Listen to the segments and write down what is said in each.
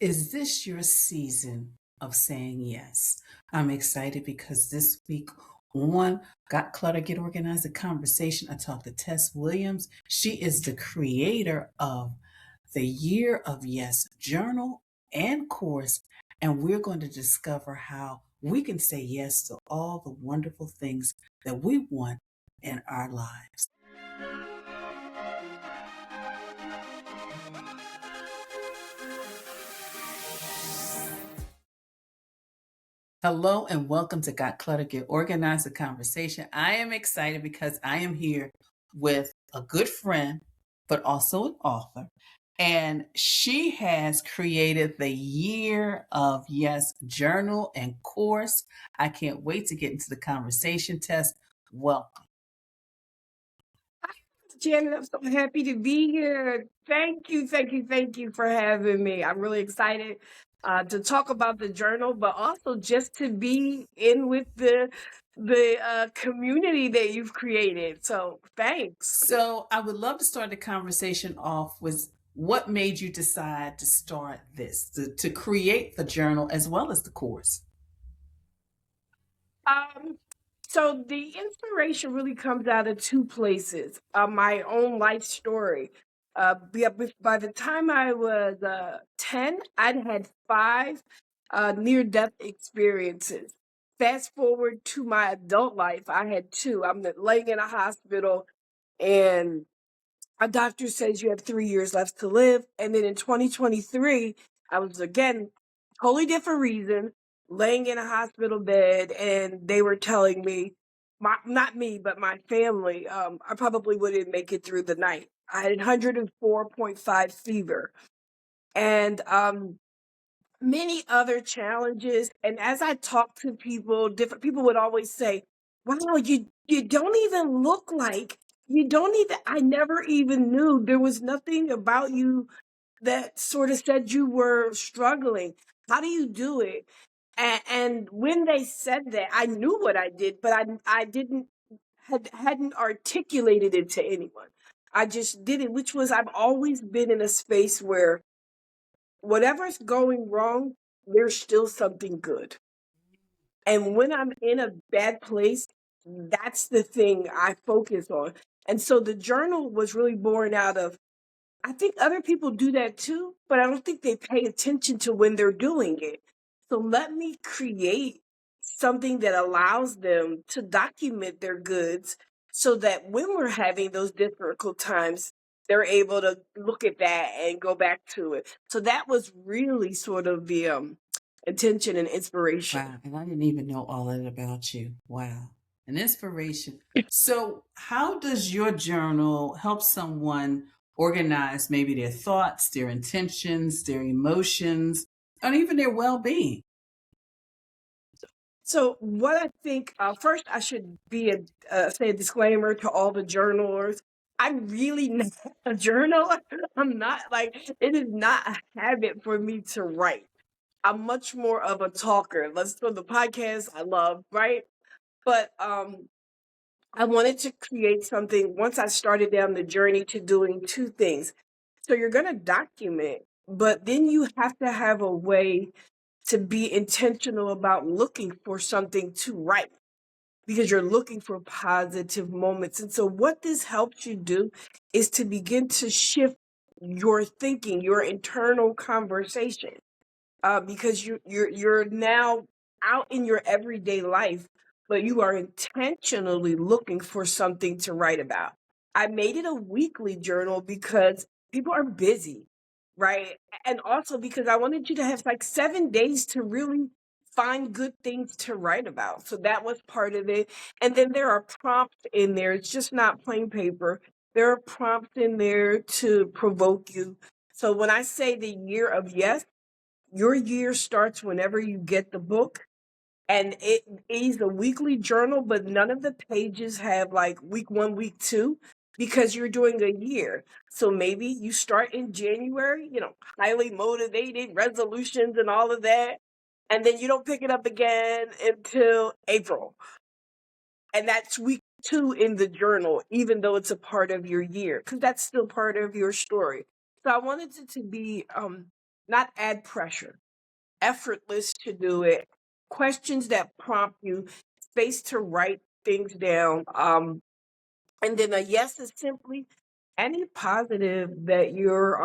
Is this your season of saying yes? I'm excited because this week on Got Clutter, Get Organized, a conversation, I talked to Tess Williams. She is the creator of the Year of Yes journal and course, and we're going to discover how we can say yes to all the wonderful things that we want in our lives. Hello and welcome to Got Clutter, Get Organized, a conversation. I am excited because I am here with a good friend, but also an author. And she has created the Year of Yes journal and course. I can't wait to get into the conversation. Tess, welcome. Janet, I'm so happy to be here. Thank you for having me. I'm really excited to talk about the journal, but also just to be in with the community that you've created. So thanks. So I would love to start the conversation off with what made you decide to start this, to create the journal as well as the course. Um, so the inspiration really comes out of two places. My own life story. By the time I was 10, I'd had five near-death experiences. Fast forward to my adult life, I had two. I'm laying in a hospital, and a doctor says you have 3 years left to live. And then in 2023, I was again, totally different reason, laying in a hospital bed, and they were telling me, not me, but my family, I probably wouldn't make it through the night. I had 104.5 fever. And many other challenges. And as I talked to people, different people would always say, "Wow, you don't even look like you don't even." I never even knew there was nothing about you that sort of said you were struggling. How do you do it? And when they said that, I knew what I did, but I didn't hadn't articulated it to anyone. I just did it, which was I've always been in a space where whatever's going wrong, there's still something good. And when I'm in a bad place, that's the thing I focus on. And so the journal was really born out of, I think other people do that too, but I don't think they pay attention to when they're doing it. So let me create something that allows them to document their goods so that when we're having those difficult times, they're able to look at that and go back to it. So that was really sort of the intention and inspiration. Wow, and I didn't even know all that about you. Wow, an inspiration. So, how does your journal help someone organize maybe their thoughts, their intentions, their emotions, and even their well being? So what I think, first I should be say a disclaimer to all the journalers. I'm really not a journaler. I'm not like it is not a habit for me to write. I'm much more of a talker. Let's for the podcast I love, right? But I wanted to create something once I started down the journey to doing two things. So you're gonna document, but then you have to have a way to be intentional about looking for something to write because you're looking for positive moments. And so, what this helps you do is to begin to shift your thinking, your internal conversation, because you're now out in your everyday life, but you are intentionally looking for something to write about. I made it a weekly journal because people are busy, right? And also because I wanted you to have like 7 days to really find good things to write about. So that was part of it. And then there are prompts in there. It's just not plain paper. There are prompts in there to provoke you. So when I say the year of yes, your year starts whenever you get the book, and it is a weekly journal, but none of the pages have like week one, week two, because you're doing a year. So maybe you start in January, highly motivated, resolutions and all of that, and then you don't pick it up again until April. And that's week two in the journal, even though it's a part of your year, because that's still part of your story. So I wanted it to be not add pressure, effortless to do it, questions that prompt you, space to write things down. And then a yes is simply any positive that you're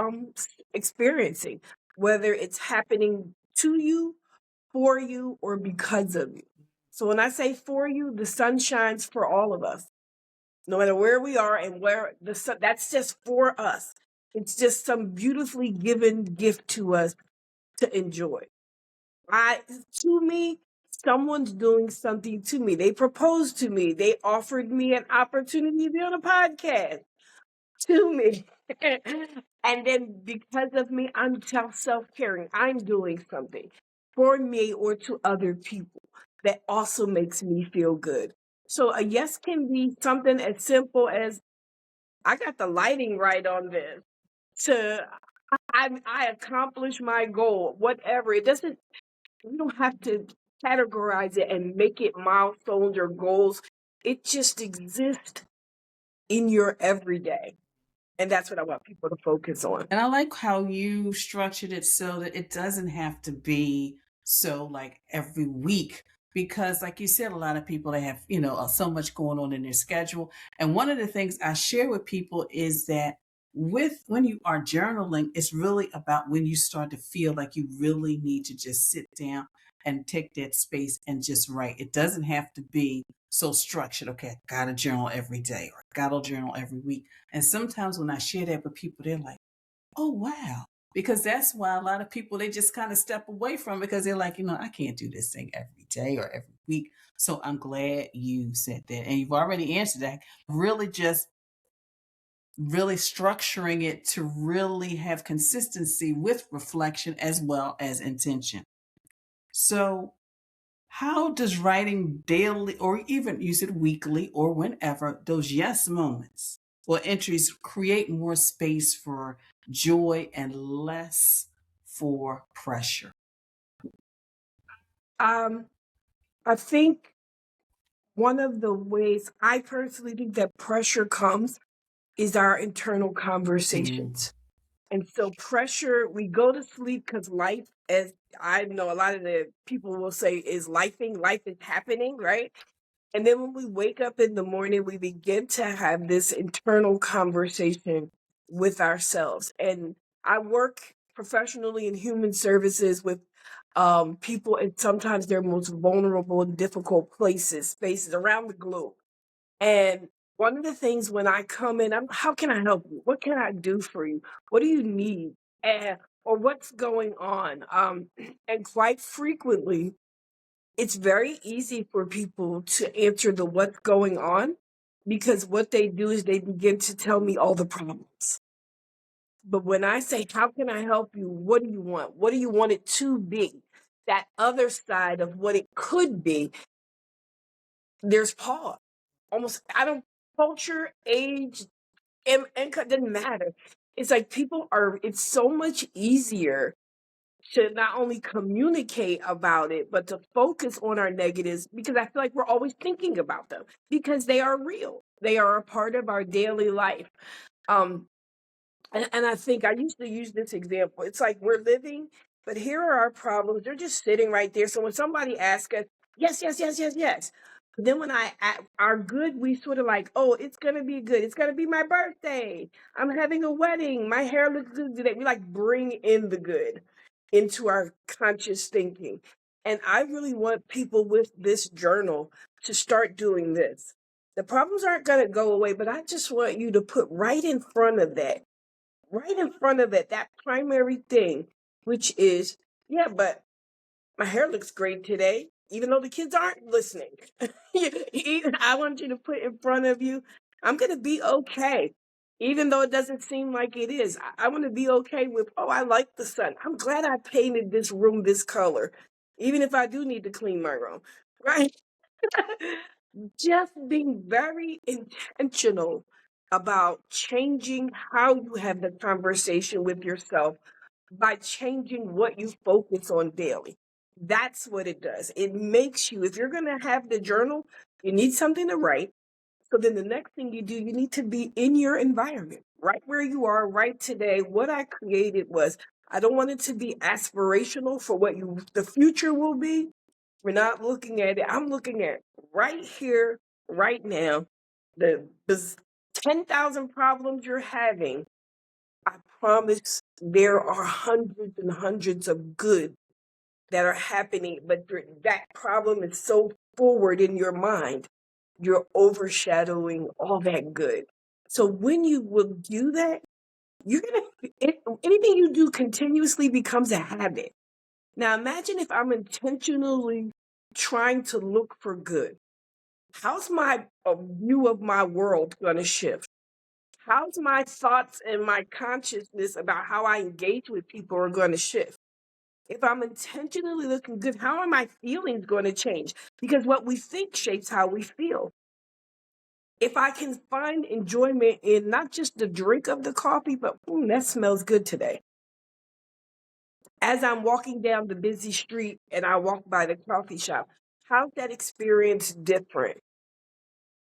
experiencing, whether it's happening to you, for you, or because of you. So when I say for you, the sun shines for all of us, no matter where we are and where the sun, that's just for us. It's just some beautifully given gift to us to enjoy. I To me, someone's doing something to me. They proposed to me. They offered me an opportunity to be on a podcast to me. And then because of me, I'm self-caring. I'm doing something for me or to other people that also makes me feel good. So a yes can be something as simple as I got the lighting right on this. To I accomplished my goal, whatever. It doesn't We don't have to categorize it and make it milestones or goals. It just exists in your everyday. And that's what I want people to focus on. And I like how you structured it so that it doesn't have to be so like every week. Because, like you said, a lot of people they have, so much going on in their schedule. And one of the things I share with people is that with when you are journaling, it's really about when you start to feel like you really need to just sit down and take that space and just write. It doesn't have to be so structured. Okay, I gotta journal every day or I gotta journal every week. And sometimes when I share that with people, they're like, oh, wow. Because that's why a lot of people, they just kind of step away from it because they're like, I can't do this thing every day or every week. So I'm glad you said that. And you've already answered that. Really just really structuring it to really have consistency with reflection as well as intention. So how does writing daily or even use it weekly or whenever those yes moments or entries create more space for joy and less for pressure? Um, I think one of the ways I personally think that pressure comes is our internal Mm, conversations. And so pressure, we go to sleep because life, as I know a lot of the people will say, is lifing, life is happening, right? And then when we wake up in the morning, we begin to have this internal conversation with ourselves. And I work professionally in human services with people in sometimes their most vulnerable and difficult places, spaces around the globe. And one of the things when I come in, how can I help you? What can I do for you? What do you need? Or what's going on? And quite frequently, it's very easy for people to answer the what's going on because what they do is they begin to tell me all the problems. But when I say, how can I help you? What do you want? What do you want it to be? That other side of what it could be, there's pause. Almost, I don't, culture, age, income doesn't matter. It's like it's so much easier to not only communicate about it, but to focus on our negatives because I feel like we're always thinking about them because they are real. They are a part of our daily life. Um, and I think I used to use this example. It's like we're living, but here are our problems. They're just sitting right there. So when somebody asks us, yes, yes, yes, yes, yes. But then when our good, we sort of like, oh, it's gonna be good. It's gonna be my birthday. I'm having a wedding. My hair looks good today. We like bring in the good into our conscious thinking. And I really want people with this journal to start doing this. The problems aren't gonna go away, but I just want you to put right in front of it, that primary thing, which is, yeah, but my hair looks great today, even though the kids aren't listening. I want you to put in front of you, I'm going to be okay. Even though it doesn't seem like it is, I want to be okay with, oh, I like the sun. I'm glad I painted this room this color, even if I do need to clean my room, right? Just being very intentional about changing how you have the conversation with yourself by changing what you focus on daily. That's what it does. It makes you, if you're going to have the journal, you need something to write. So then the next thing you do, you need to be in your environment, right where you are right today. What I created was I don't want it to be aspirational for what the future will be. We're not looking at it. I'm looking at right here, right now. The 10,000 problems you're having, I promise there are hundreds and hundreds of good that are happening, but that problem is so forward in your mind, you're overshadowing all that good. So when you will do that, you're gonna anything you do continuously becomes a habit. Now imagine if I'm intentionally trying to look for good. How's my view of my world going to shift? How's my thoughts and my consciousness about how I engage with people are going to shift? If I'm intentionally looking good, how are my feelings going to change? Because what we think shapes how we feel. If I can find enjoyment in not just the drink of the coffee, but that smells good today. As I'm walking down the busy street and I walk by the coffee shop, how's that experience different?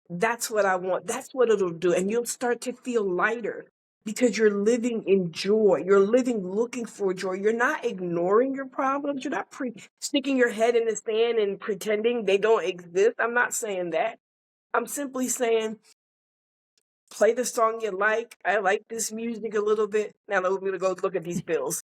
That's what I want. That's what it'll do. And you'll start to feel lighter because you're living in joy. You're living looking for joy. You're not ignoring your problems. You're not sticking your head in the sand and pretending they don't exist. I'm not saying that. I'm simply saying play the song you like. I like this music a little bit. Now let me go look at these bills.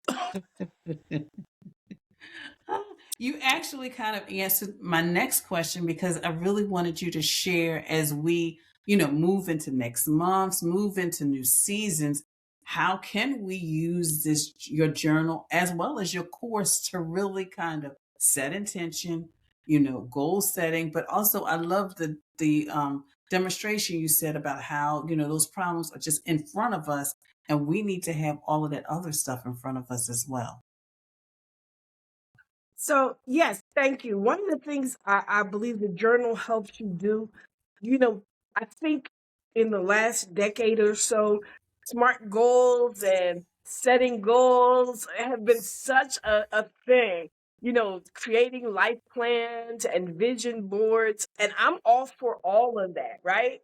You actually kind of answered my next question because I really wanted you to share as we, move into next months, move into new seasons. How can we use your journal as well as your course to really kind of set intention, goal setting, but also I love the demonstration you said about how, those problems are just in front of us and we need to have all of that other stuff in front of us as well. So, yes, thank you. One of the things I believe the journal helps you do, you know, I think in the last decade or so, smart goals and setting goals have been such a thing. Creating life plans and vision boards. And I'm all for all of that, right?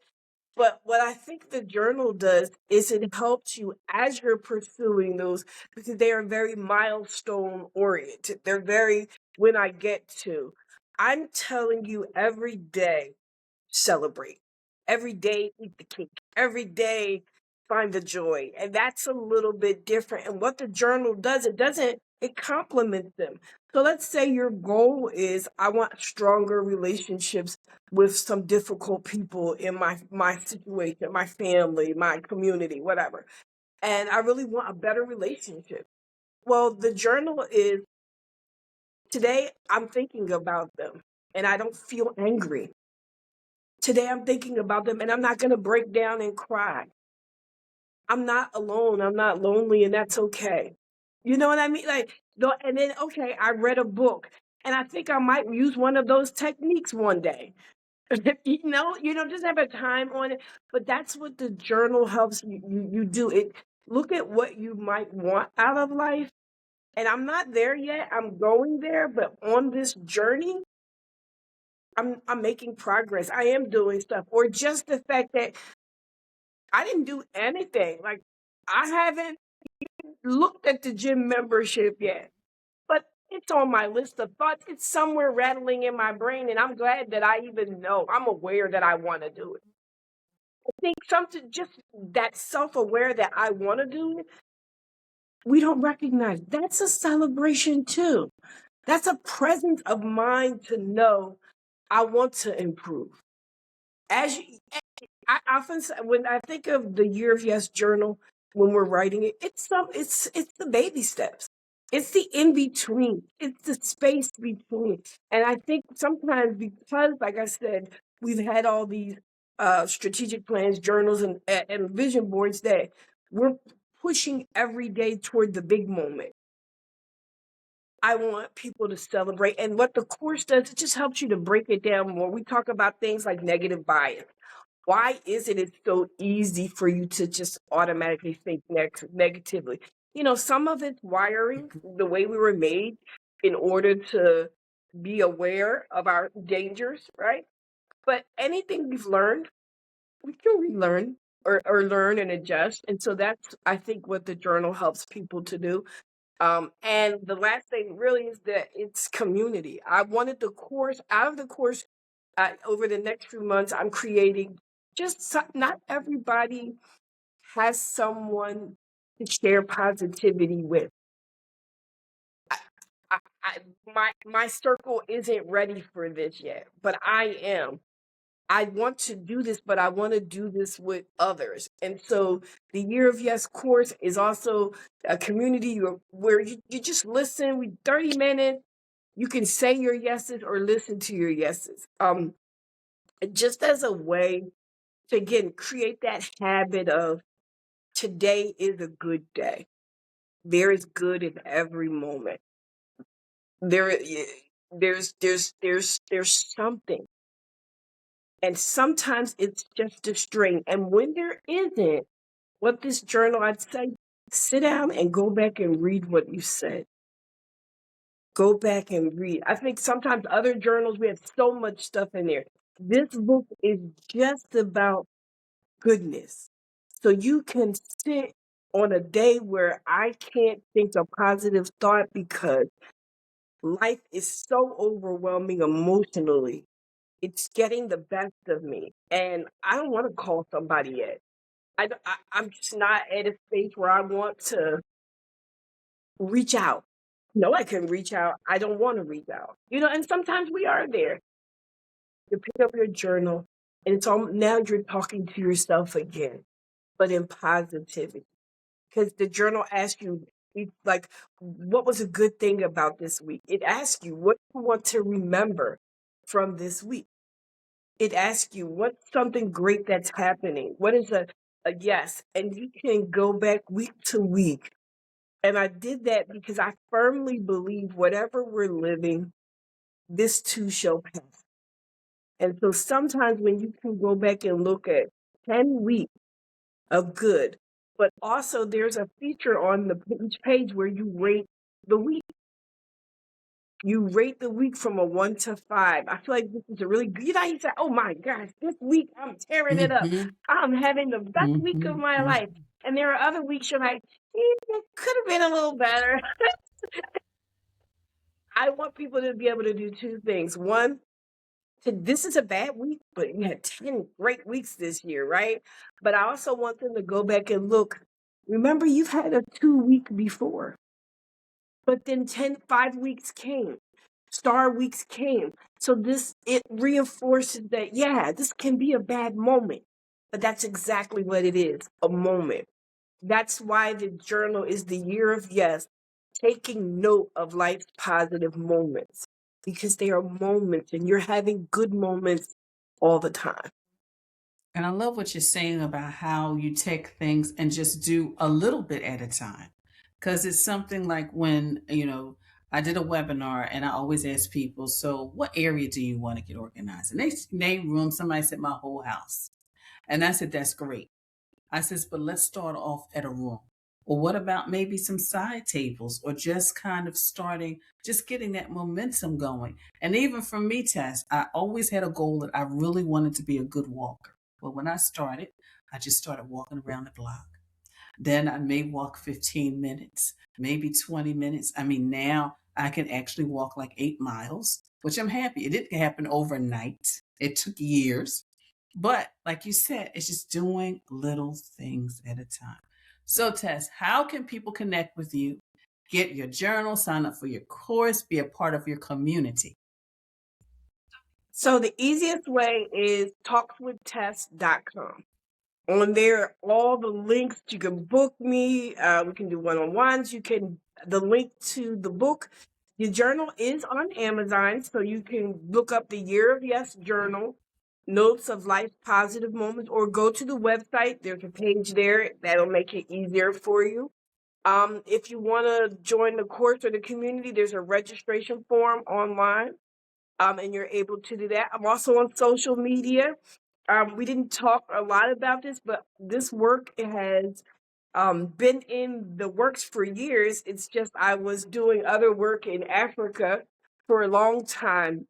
But what I think the journal does is it helps you as you're pursuing those because they are very milestone oriented. They're very when I get to. I'm telling you every day, celebrate. Every day, eat the cake. Every day, find the joy. And that's a little bit different. And what the journal does, it complements them. So let's say your goal is I want stronger relationships with some difficult people in my situation, my family, my community, whatever. And I really want a better relationship. Well, the journal is today I'm thinking about them and I don't feel angry. Today I'm thinking about them and I'm not going to break down and cry. I'm not alone. I'm not lonely and that's okay. You know what I mean? And then, okay, I read a book and I think I might use one of those techniques one day. Just have a time on it. But that's what the journal helps you do. It look at what you might want out of life. And I'm not there yet. I'm going there, but on this journey, I'm making progress. I am doing stuff. Or just the fact that I didn't do anything. Like I haven't looked at the gym membership yet. But it's on my list of thoughts. It's somewhere rattling in my brain, and I'm glad that I even know. I'm aware that I want to do it. I think something just that self-aware that I want to do it, we don't recognize. That's a celebration too. That's a presence of mind to know I want to improve. As you, I often say, when I think of the Year of Yes journal, when we're writing it, it's the baby steps. It's the in between. It's the space between. And I think sometimes because, like I said, we've had all these strategic plans, journals, and vision boards that we're pushing every day toward the big moment. I want people to celebrate. And what the course does, it just helps you to break it down more. We talk about things like negative bias. Why is it it's so easy for you to just automatically think negatively? Some of it's wiring, the way we were made in order to be aware of our dangers, right? But anything we've learned, we can relearn or learn and adjust. And so that's, I think, what the journal helps people to do. And the last thing really is that it's community. I wanted the course out of the course. Over the next few months, I'm creating not everybody has someone to share positivity with. I, my circle isn't ready for this yet, but I am. I want to do this, but I want to do this with others. And so the Year of Yes course is also a community where you just listen. 30 minutes. You can say your yeses or listen to your yeses. Just as a way to again create that habit of today is a good day. There is good in every moment. There, there's something, and sometimes it's just a string. And when there isn't, what this journal, I'd say, sit down and go back and read what you said. Go back and read. I think sometimes other journals, we have so much stuff in there. This book is just about goodness. So you can sit on a day where I can't think a positive thought because life is so overwhelming emotionally. It's getting the best of me. And I don't want to call somebody yet. I'm just not at a space where I want to reach out. No, I can reach out. I don't want to reach out. And sometimes we are there. You pick up your journal and it's all now you're talking to yourself again, but in positivity. Because the journal asks you, like, what was a good thing about this week? It asks you, what do you want to remember from this week? It asks you, what's something great that's happening? What is a yes? And you can go back week to week. And I did that because I firmly believe whatever we're living, this too shall pass. And so sometimes when you can go back and look at 10 weeks of good, but also there's a feature on each page where you rate the week. You rate the week from a 1 to 5. I feel like this is a really good. You say, "Oh my gosh, this week I'm tearing it up. Mm-hmm. I'm having the best week of my life." Mm-hmm. And there are other weeks you're like, "It could have been a little better." I want people to be able to do two things. One, this is a bad week, but you had 10 great weeks this year, right? But I also want them to go back and look. Remember, you've had a 2 week before, but then 5 weeks came. Star weeks came. So it reinforces that, yeah, this can be a bad moment, but that's exactly what it is, a moment. That's why the journal is the Year of Yes, taking note of life's positive moments because they are moments and you're having good moments all the time. And I love what you're saying about how you take things and just do a little bit at a time. Because it's something like when, I did a webinar and I always ask people, so what area do you want to get organized? And they name room, somebody said my whole house. And I said, that's great. I says, but let's start off at a room. Or what about maybe some side tables or just kind of starting, just getting that momentum going. And even for me, Tess, I always had a goal that I really wanted to be a good walker. But when I started, I just started walking around the block. Then I may walk 15 minutes, maybe 20 minutes. I mean, now I can actually walk like 8 miles, which I'm happy. It didn't happen overnight, it took years. But like you said, it's just doing little things at a time. So, Tess, how can people connect with you, get your journal, sign up for your course, be a part of your community? So the easiest way is talkswithtess.com. On there, all the links, you can book me. We can do one-on-ones. The link to the book. The journal is on Amazon, so you can look up the Year of Yes journal, notes of life's positive moments, or go to the website. There's a page there that'll make it easier for you. If you want to join the course or the community, there's a registration form online, and you're able to do that. I'm also on social media. We didn't talk a lot about this, but this work has been in the works for years. It's just I was doing other work in Africa for a long time.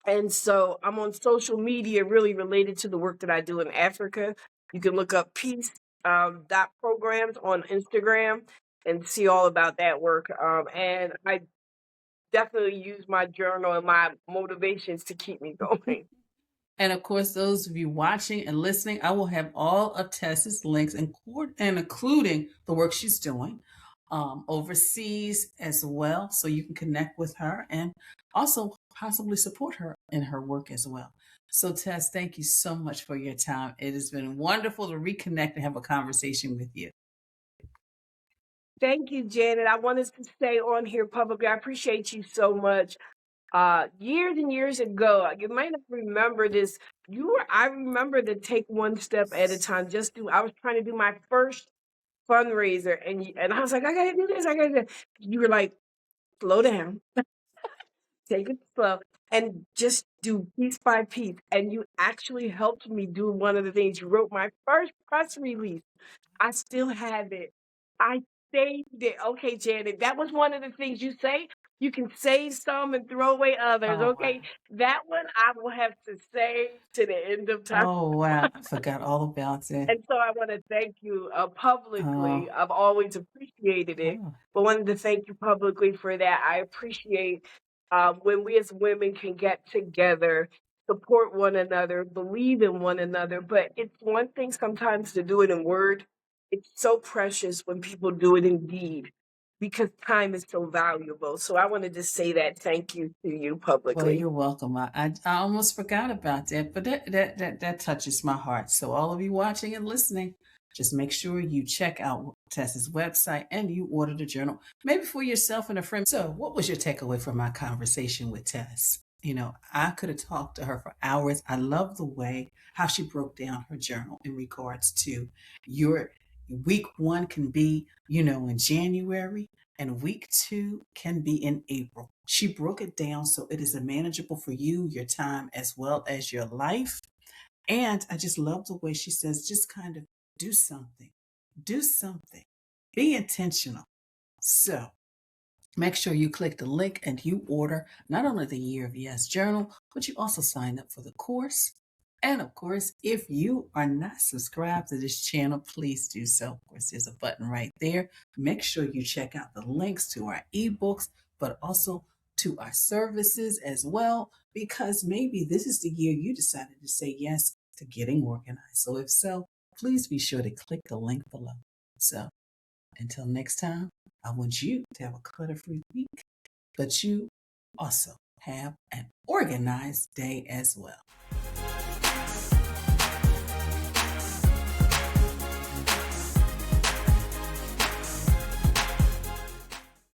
And so I'm on social media really related to the work that I do in Africa. You can look up peace dot programs on Instagram. and see all about that work. And I definitely use my journal and my motivations to keep me going. And of course, those of you watching and listening, I will have all of Tess's links, and including the work she's doing overseas as well. So you can connect with her and also possibly support her in her work as well. So, Tess, thank you so much for your time. It has been wonderful to reconnect and have a conversation with you. Thank you, Janet. I wanted to say on here publicly, I appreciate you so much. Years and years ago, you might not remember this. I remember the take one step at a time. I was trying to do my first fundraiser, and I was like, I gotta do this. I gotta do that. You were like, slow down, take it slow, and just do piece by piece. And you actually helped me do one of the things. You wrote my first press release. I still have it. I saved it. Okay, Janet, that was one of the things you say. You can save some and throw away others. Oh, wow. Okay, that one I will have to save to the end of time. Oh, wow. I forgot all about it. And so I want to thank you publicly. Oh, I've always appreciated it, oh. but wanted to thank you publicly for that. I appreciate when we as women can get together, support one another, believe in one another. But it's one thing sometimes to do it in word. It's so precious when people do it in deed because time is so valuable. So I wanted to say that thank you to you Well, publicly. you're welcome. I almost forgot about that, but that touches my heart. So all of you watching and listening, just make sure you check out Tess's website and you order the journal, maybe for yourself and a friend. So, what was your takeaway from my conversation with Tess? I could have talked to her for hours. I love the way how she broke down her journal in regards to your week one can be, in January, and week two can be in April. She broke it down so it is manageable for you, your time, as well as your life. And I just love the way she says, just kind of do something, do something, be intentional. So, make sure you click the link and you order not only the Year of Yes journal, but you also sign up for the course. And of course, if you are not subscribed to this channel, please do so. Of course, there's a button right there. Make sure you check out the links to our ebooks, but also to our services as well, because maybe this is the year you decided to say yes to getting organized. So if so, please be sure to click the link below. So until next time, I want you to have a clutter-free week, but you also have an organized day as well.